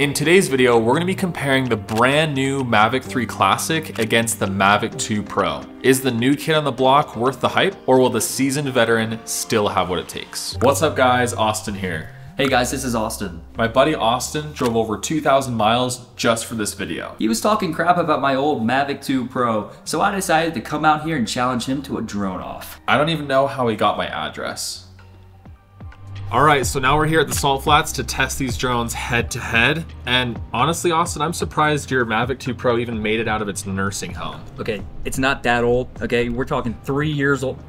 In today's video, we're going to be comparing the brand new Mavic 3 Classic against the Mavic 2 Pro. Is the new kid on the block worth the hype, or will the seasoned veteran still have what it takes? What's up guys, Austin here. Hey guys, this is Austin. My buddy Austin drove over 2,000 miles just for this video. He was talking crap about my old Mavic 2 Pro, so I decided to come out here and challenge him to a drone off. I don't even know how he got my address. Alright, so now we're here at the Salt Flats to test these drones head to head. And honestly, Austin, I'm surprised your Mavic 2 Pro even made it out of its nursing home. Okay, it's not that old, okay? We're talking 3 years old.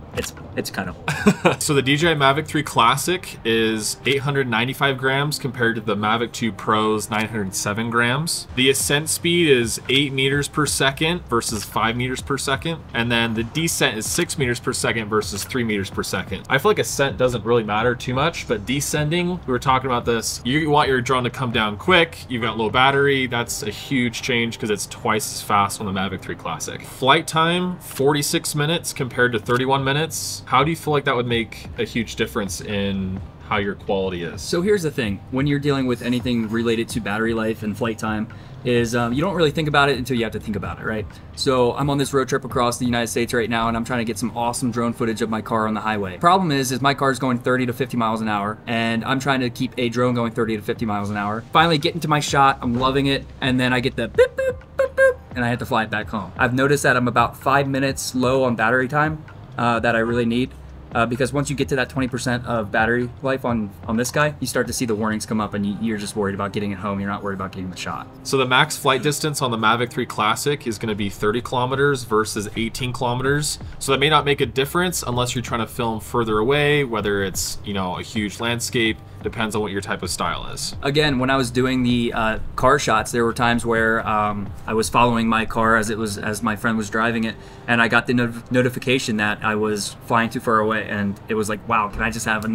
It's kind of old. So the DJI Mavic 3 Classic is 895 grams compared to the Mavic 2 Pro's 907 grams. The ascent speed is 8 meters per second versus 5 meters per second. And then the descent is 6 meters per second versus 3 meters per second. I feel like ascent doesn't really matter too much, but descending, we were talking about this. You want your drone to come down quick, you've got low battery, that's a huge change because it's twice as fast on the Mavic 3 Classic. Flight time, 46 minutes compared to 31 minutes. How do you feel like that would make a huge difference in how your quality is? So here's the thing, when you're dealing with anything related to battery life and flight time, is you don't really think about it until you have to think about it, right? So I'm on this road trip across the United States right now, and I'm trying to get some awesome drone footage of my car on the highway. Problem is my car's going 30 to 50 miles an hour, and I'm trying to keep a drone going 30 to 50 miles an hour. Finally get into my shot, I'm loving it, and then I get the boop, boop, boop, boop, and I have to fly it back home. I've noticed that I'm about 5 minutes low on battery time that I really need. Because once you get to that 20% of battery life on this guy, you start to see the warnings come up and you're just worried about getting it home. You're not worried about getting the shot. So the max flight distance on the Mavic 3 Classic is going to be 30 kilometers versus 18 kilometers. So that may not make a difference unless you're trying to film further away, whether it's, you know, a huge landscape. Depends on what your type of style is. Again, when I was doing the car shots, there were times where I was following my car as my friend was driving it, and I got the notification that I was flying too far away, and it was like, wow, can I just have a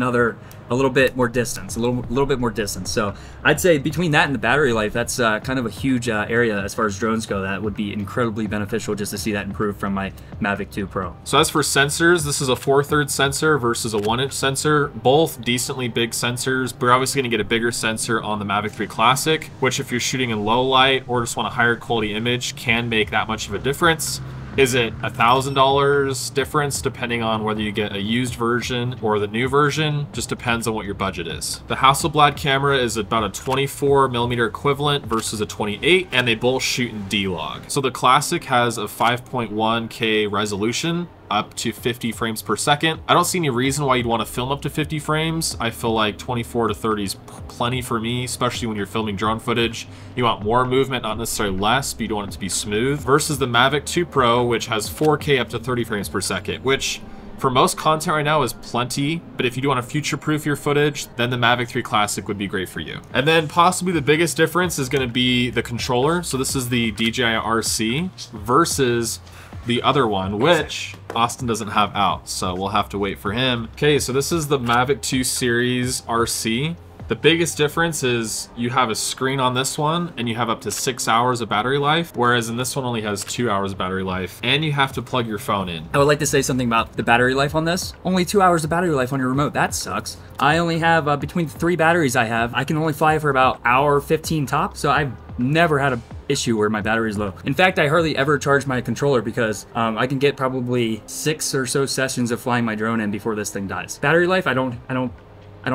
little bit more distance, a little bit more distance. So I'd say between that and the battery life, that's kind of a huge area as far as drones go. That would be incredibly beneficial just to see that improve from my Mavic 2 Pro. So as for sensors, this is a 4/3 sensor versus a 1-inch sensor, both decently big sensors. But you're obviously going to get a bigger sensor on the Mavic 3 Classic, which if you're shooting in low light or just want a higher quality image can make that much of a difference. Is it $1,000 difference depending on whether you get a used version or the new version? Just depends on what your budget is. The Hasselblad camera is about a 24mm equivalent versus a 28, and they both shoot in D-Log. So the Classic has a 5.1K resolution, up to 50 frames per second. I don't see any reason why you'd want to film up to 50 frames. I feel like 24 to 30 is plenty for me, especially when you're filming drone footage. You want more movement, not necessarily less, but you don't want it to be smooth. Versus the Mavic 2 Pro, which has 4K up to 30 frames per second, which for most content right now is plenty, but if you do want to future-proof your footage, then the Mavic 3 Classic would be great for you. And then possibly the biggest difference is going to be the controller. So this is the DJI RC versus the other one, which Austin doesn't have out, so we'll have to wait for him. Okay, so this is the Mavic 2 Series RC. The biggest difference is you have a screen on this one and you have up to 6 hours of battery life, whereas in this one only has 2 hours of battery life, and you have to plug your phone in. I would like to say something about the battery life on this. Only 2 hours of battery life on your remote, that sucks. I only have, between the 3 batteries I can only fly for about hour 15 top, so I've never had a issue where my battery is low. In fact, I hardly ever charge my controller because I can get probably 6 or so sessions of flying my drone in before this thing dies. Battery life, I don't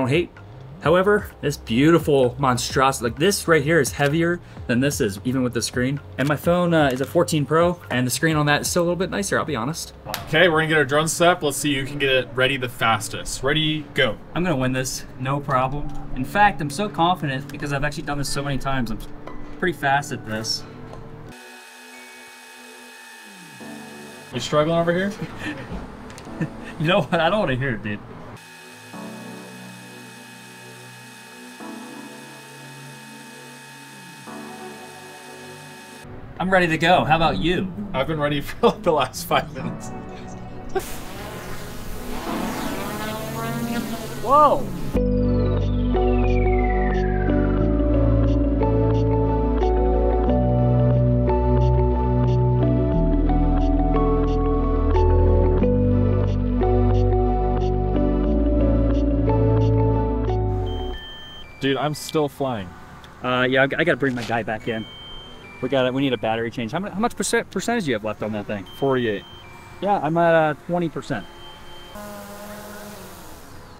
hate. However, this beautiful monstrosity, like this right here is heavier than this is, even with the screen. And my phone is a 14 Pro, and the screen on that is still a little bit nicer, I'll be honest. Okay, we're gonna get our drone set up. Let's see who can get it ready the fastest. Ready, go. I'm gonna win this, no problem. In fact, I'm so confident because I've actually done this so many times. I'm pretty fast at this. You struggling over here? You know what? I don't want to hear it, dude. I'm ready to go. How about you? I've been ready for like the last 5 minutes. Whoa! Dude, I'm still flying. Yeah, I gotta bring my guy back in. We need a battery change. How much percentage do you have left on that thing? 48. Yeah, I'm at 20%.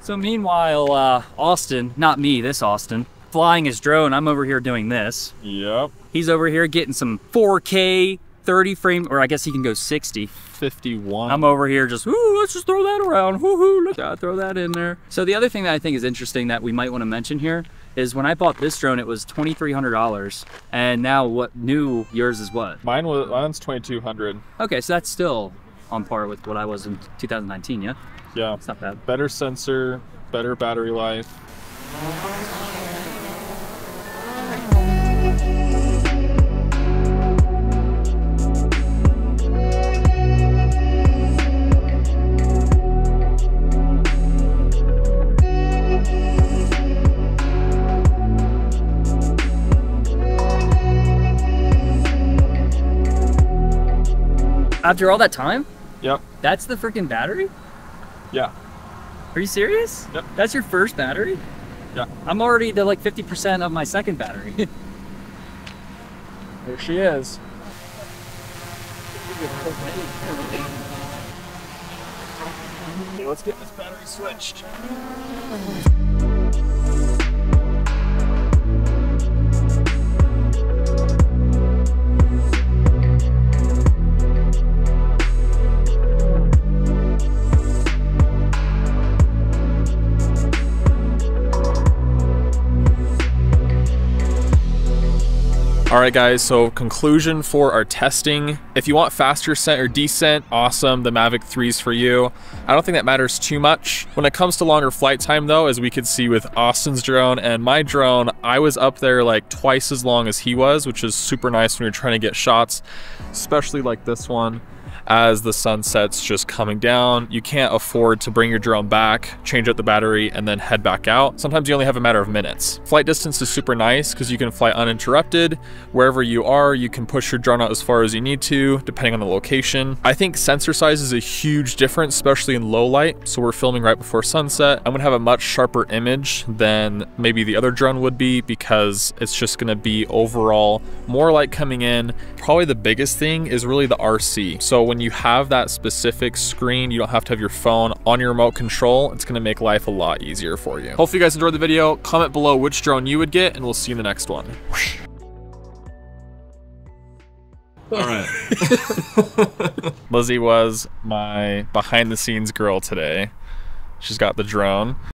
So meanwhile, Austin, not me, this Austin, flying his drone. I'm over here doing this. Yep. He's over here getting some 4K 30 frame, or I guess he can go 60. 51. I'm over here just, ooh, let's just throw that around. Woohoo, look at, throw that in there. So the other thing that I think is interesting that we might want to mention here is when I bought this drone, it was $2,300, and now what new yours is what? Mine's 2,200. Okay, so that's still on par with what I was in 2019, yeah? Yeah. It's not bad. Better sensor, better battery life. After all that time? Yep. That's the freaking battery? Yeah. Are you serious? Yep. That's your first battery? Yeah. I'm already to like 50% of my second battery. There she is. Okay, let's get this battery switched. All right, guys, so conclusion for our testing. If you want faster ascent or descent, awesome, the Mavic 3 is for you. I don't think that matters too much. When it comes to longer flight time though, as we could see with Austin's drone and my drone, I was up there like twice as long as he was, which is super nice when you're trying to get shots, especially like this one. As the sunset's just coming down, you can't afford to bring your drone back, change out the battery, and then head back out. Sometimes you only have a matter of minutes. Flight distance is super nice because you can fly uninterrupted. Wherever you are, you can push your drone out as far as you need to, depending on the location. I think sensor size is a huge difference, especially in low light. So we're filming right before sunset. I'm gonna have a much sharper image than maybe the other drone would be because it's just gonna be overall more light coming in. Probably the biggest thing is really the RC. So when you have that specific screen, you don't have to have your phone on your remote control. It's gonna make life a lot easier for you. Hopefully you guys enjoyed the video. Comment below which drone you would get, and we'll see you in the next one. All right. Lizzie was my behind the scenes girl today. She's got the drone.